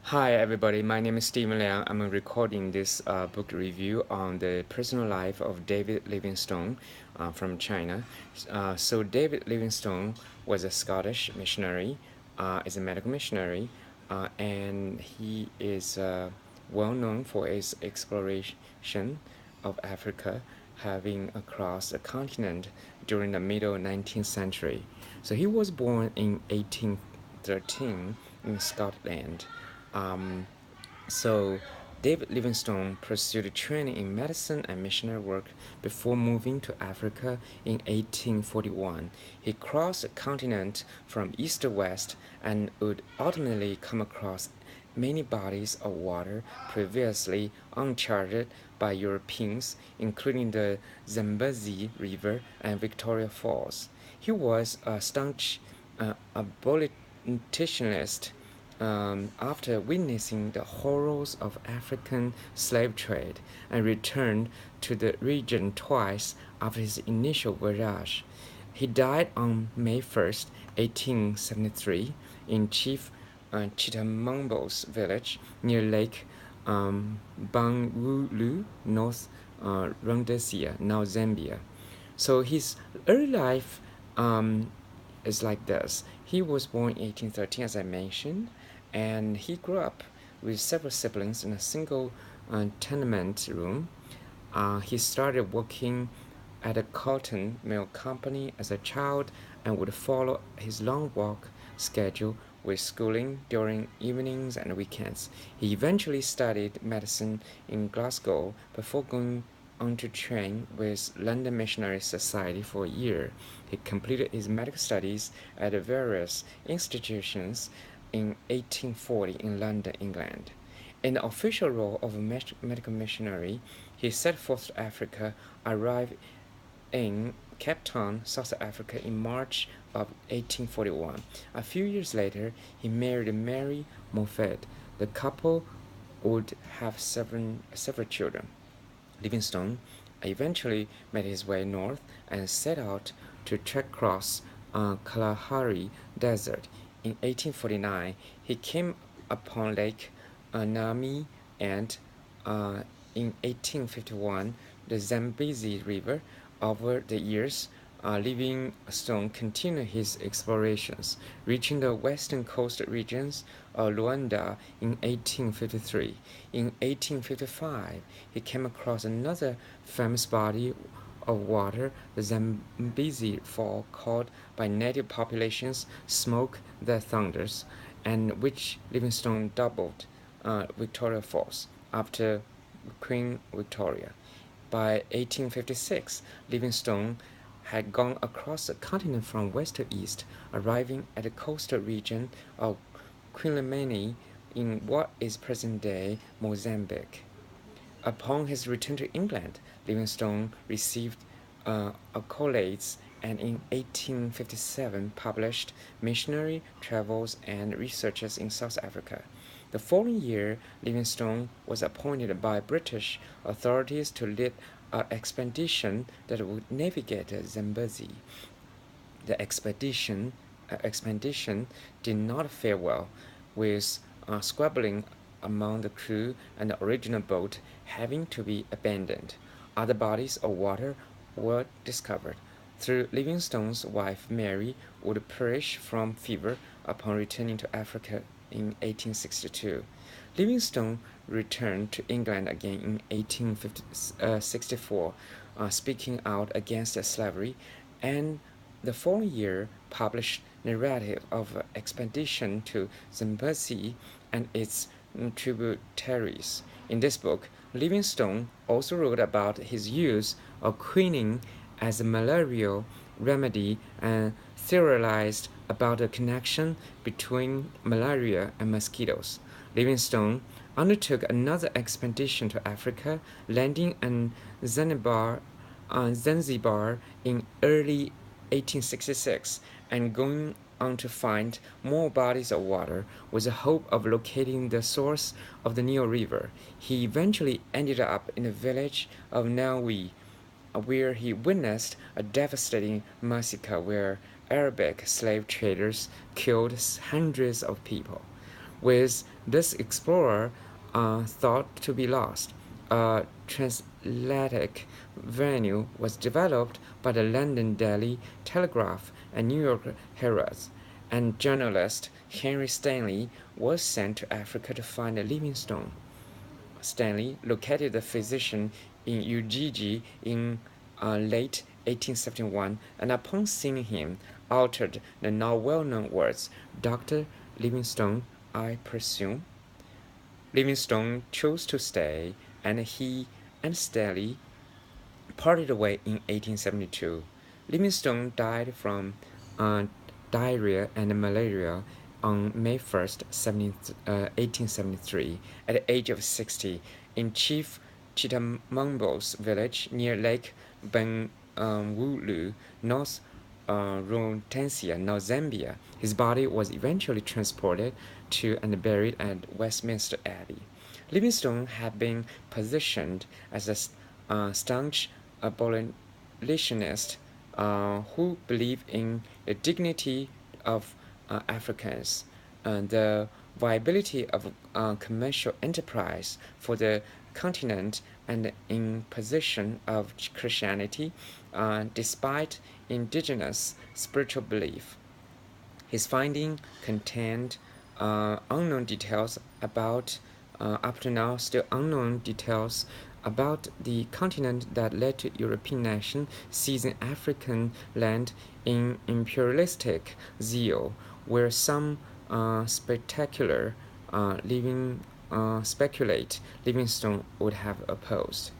Hi everybody, my name is Stephen Liang. I'm recording this book review on the personal life of David Livingstone from China. So David Livingstone was a Scottish missionary, is a medical missionary, and he is well known for his exploration of Africa, having across the continent during the middle 19th century. So he was born in 1813 in Scotland. Um, so David Livingstone pursued training in medicine and missionary work before moving to Africa in 1841. He crossed the continent from east to west and would ultimately come across many bodies of water previously uncharted by Europeans, including the Zambezi River and Victoria Falls. He was a staunch abolitionist after witnessing the horrors of African slave trade and returned to the region twice after his initial voyage. He died on May 1st, 1873, in Chief Chitamambo's village near Lake Bangulu, North Rhodesia, now Zambia. So his early life is like this. He was born in 1813, as I mentioned, and he grew up with several siblings in a single tenement room. He started working at a cotton mill company as a child and would follow his long walk schedule with schooling during evenings and weekends. He eventually studied medicine in Glasgow before going on to train with London Missionary Society for a year. He completed his medical studies at various institutions in 1840 in London, England. In the official role of a medical missionary, he set forth to Africa, arrived in Cape Town, South Africa in March of 1841. A few years later, he married Mary Moffat. The couple would have several children. Livingstone eventually made his way north and set out to trek across Kalahari Desert. In 1849, he came upon Lake Nami and in 1851, the Zambezi River. Over the years, Livingstone continued his explorations, reaching the western coast regions of Luanda in 1853. In 1855, he came across another famous body of water, the Zambezi Fall, called by native populations Smoke the Thunders, and which Livingstone doubled Victoria Falls after Queen Victoria. By 1856, Livingstone had gone across the continent from west to east, arriving at the coastal region of Quelimane in what is present-day Mozambique. Upon his return to England, Livingstone received accolades and in 1857 published missionary travels and researches in South Africa. The following year, Livingstone was appointed by British authorities to lead an expedition that would navigate the Zambezi. The expedition did not fare well, with squabbling among the crew and the original boat having to be abandoned. Other bodies of water were discovered. Through Livingstone's wife Mary would perish from fever upon returning to Africa in 1862. Livingstone returned to England again in 1864, speaking out against slavery, and the following year published narrative of expedition to Zambezi and its tributaries. In this book, Livingstone also wrote about his use of quinine as a malarial remedy and theorized about the connection between malaria and mosquitoes. Livingstone undertook another expedition to Africa, landing in Zanzibar in early 1866 and going on to find more bodies of water with the hope of locating the source of the Nile River. He eventually ended up in the village of Naui, where he witnessed a devastating massacre where Arabic slave traders killed hundreds of people. with this explorer thought to be lost. A transatlantic venue was developed by the London Daily Telegraph and New York Herald, and journalist Henry Stanley was sent to Africa to find Livingstone. Stanley located the physician in Ujiji in late 1871, and upon seeing him, uttered the now well-known words, "Dr. Livingstone, I presume." Livingstone chose to stay, and he and Stanley parted away in 1872. Livingstone died from uh, diarrhea and malaria on May 1st, 1873, at the age of 60, in Chief Chitamambo's village near Lake Benwulu, North Rhodesia, now Zambia. His body was eventually transported to and buried at Westminster Abbey. Livingstone had been positioned as a staunch abolitionist who believed in the dignity of Africans and the viability of commercial enterprise for the continent and the imposition of Christianity despite indigenous spiritual belief. His finding contained unknown details about, up to now, still unknown details about the continent that led to European nations seizing African land in imperialistic zeal, where some spectacular speculate Livingstone would have opposed.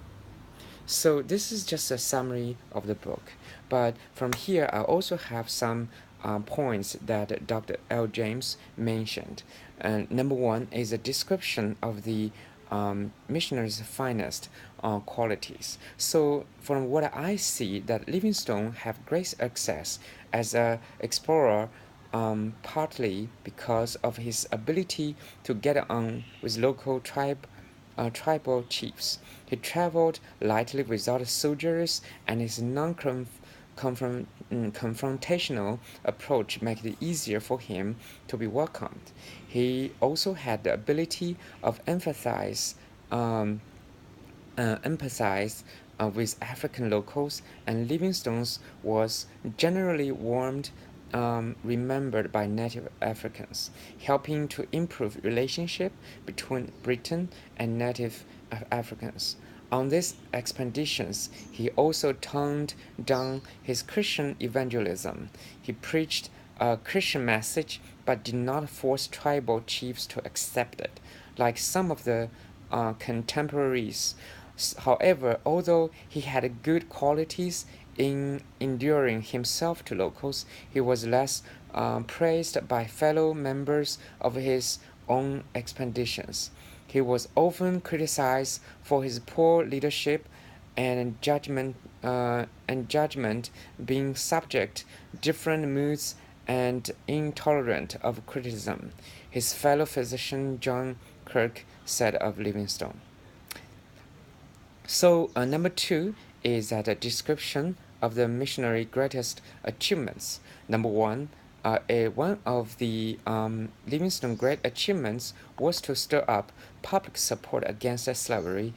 So this is just a summary of the book, but from here I also have some points that Dr. L. James mentioned. Number one is a description of the missionary's finest qualities. So from what I see, that Livingstone have great success as an explorer, partly because of his ability to get on with local tribal chiefs. He traveled lightly without soldiers, and his confrontational approach made it easier for him to be welcomed. He also had the ability of empathize with African locals, and Livingstone's was generally warmed, remembered by native Africans, helping to improve relationship between Britain and native Africans. On these expeditions, he also toned down his Christian evangelism. He preached a Christian message but did not force tribal chiefs to accept it, like some of the contemporaries. However, although he had good qualities in endearing himself to locals, he was less praised by fellow members of his own expeditions. He was often criticized for his poor leadership and judgment, being subject different moods and intolerant of criticism. His fellow physician John Kirk said of Livingstone. So number two is that a description of the missionary greatest achievements. Number one, one of the Livingstone's great achievements was to stir up public support against slavery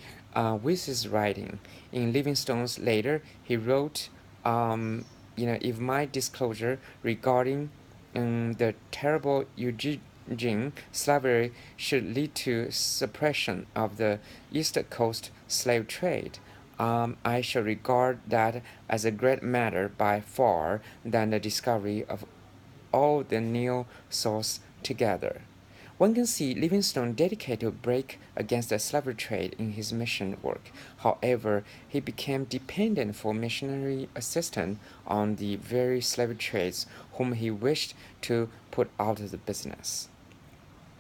with his writing. In Livingstone's later, he wrote, if my disclosure regarding the terrible Eugene slavery should lead to suppression of the East Coast slave trade, I shall regard that as a great matter by far than the discovery of all the Nile source together. One can see Livingstone dedicated to break against the slavery trade in his mission work. However, he became dependent for missionary assistance on the very slave trades whom he wished to put out of the business.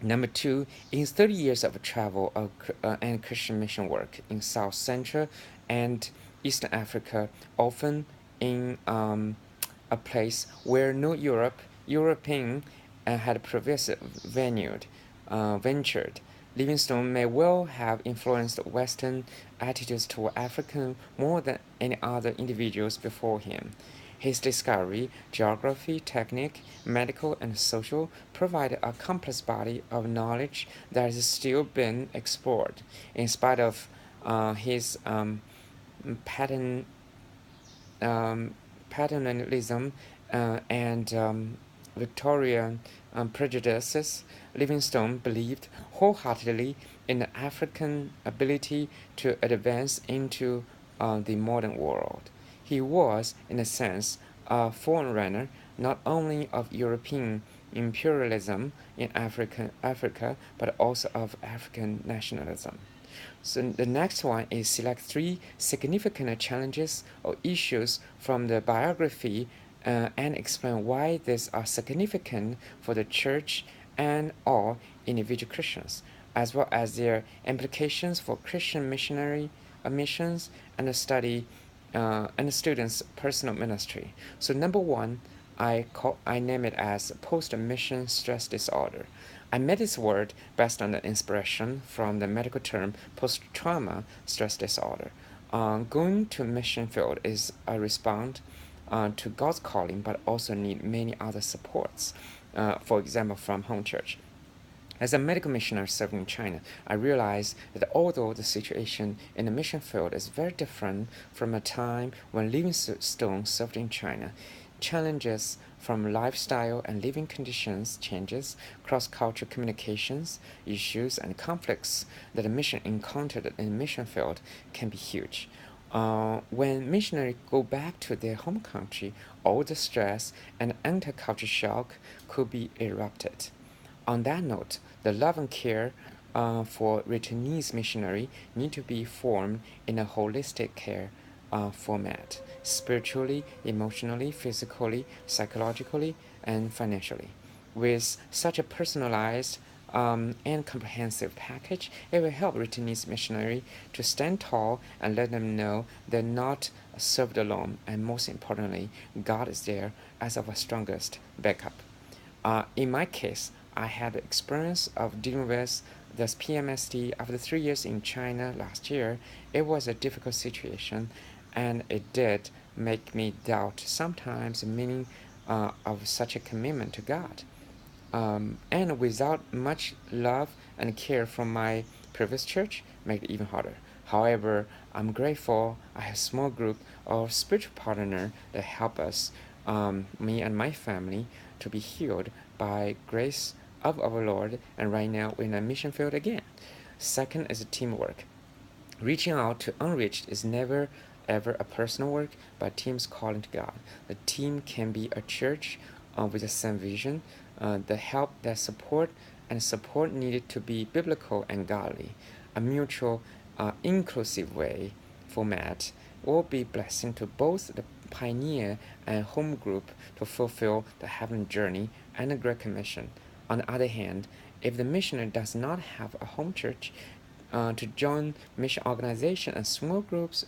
Number two, in his 30 years of travel and Christian mission work in South Central and Eastern Africa, often in a place where no European had previously ventured. Livingstone may well have influenced Western attitudes toward African more than any other individuals before him. His discovery, geography, technique, medical, and social, provide a complex body of knowledge that is still being explored. In spite of his pattern um, paternalism and Victorian prejudices, Livingstone believed wholeheartedly in the African ability to advance into the modern world. He was, in a sense, a forerunner not only of European imperialism in Africa, but also of African nationalism. So the next one is select three significant challenges or issues from the biography and explain why these are significant for the church and or individual Christians, as well as their implications for Christian missionary missions and the study and the students' personal ministry. So number one, I name it as post-mission stress disorder. I made this word based on the inspiration from the medical term post-trauma stress disorder. Going to mission field is a response to God's calling, but also need many other supports. For example, from home church. As a medical missionary serving in China, I realized that although the situation in the mission field is very different from a time when Livingstone served in China, challenges from lifestyle and living conditions changes, cross-cultural communications, issues, and conflicts that a mission encountered in the mission field can be huge. When missionaries go back to their home country, all the stress and anti-culture shock could be erupted. On that note, the love and care for returnees missionary need to be formed in a holistic care format, spiritually, emotionally, physically, psychologically, and financially. With such a personalized and comprehensive package, it will help returnees missionary to stand tall and let them know they're not served alone, and most importantly, God is there as our strongest backup. In my case, I had the experience of dealing with this PMSD after 3 years in China last year. It was a difficult situation, and it did make me doubt sometimes the meaning of such a commitment to God. And without much love and care from my previous church, made it even harder. However, I'm grateful I have a small group of spiritual partner that help us, me and my family, to be healed by grace of our Lord. And right now we're in a mission field again. Second is teamwork. Reaching out to unreached is never ever a personal work, but teams calling to God. The team can be a church with the same vision, the help, that support, and support needed to be biblical and godly. A mutual, inclusive way format will be blessing to both the pioneer and home group to fulfill the heaven journey and the Great Commission. On the other hand, if the missionary does not have a home church, to join mission organization and small groups,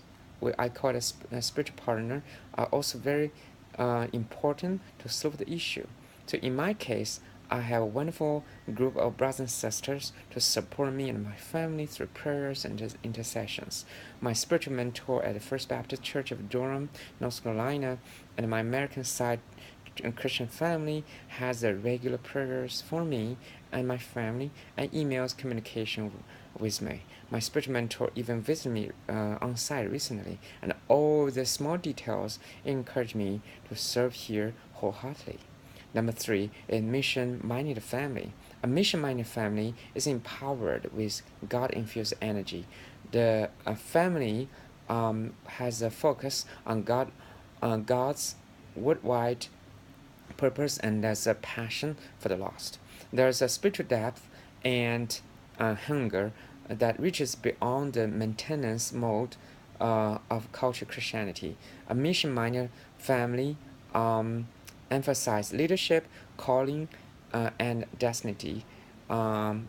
I call it a spiritual partner, are also very important to solve the issue. So in my case, I have a wonderful group of brothers and sisters to support me and my family through prayers and intercessions. My spiritual mentor at the First Baptist Church of Durham, North Carolina, and my American side Christian family has a regular prayers for me and my family and emails communication with me. My spiritual mentor even visited me on site recently, and all the small details encourage me to serve here wholeheartedly. Number three is mission-minded family. A mission-minded family is empowered with God-infused energy. The family has a focus on God's worldwide purpose, and there's a passion for the lost. There's a spiritual depth and hunger that reaches beyond the maintenance mode of culture Christianity. A mission-minded family emphasize leadership, calling, and destiny. Um,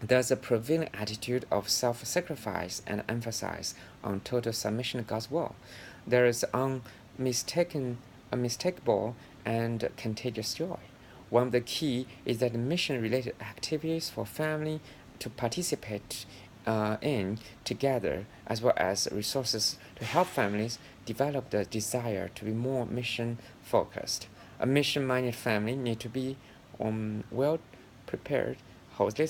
there's a prevailing attitude of self-sacrifice and emphasis on total submission to God's will. There is unmistakable and contagious joy. One of the key is that mission-related activities for family to participate in together, as well as resources to help families develop the desire to be more mission focused. A mission minded family need to be well prepared, holistic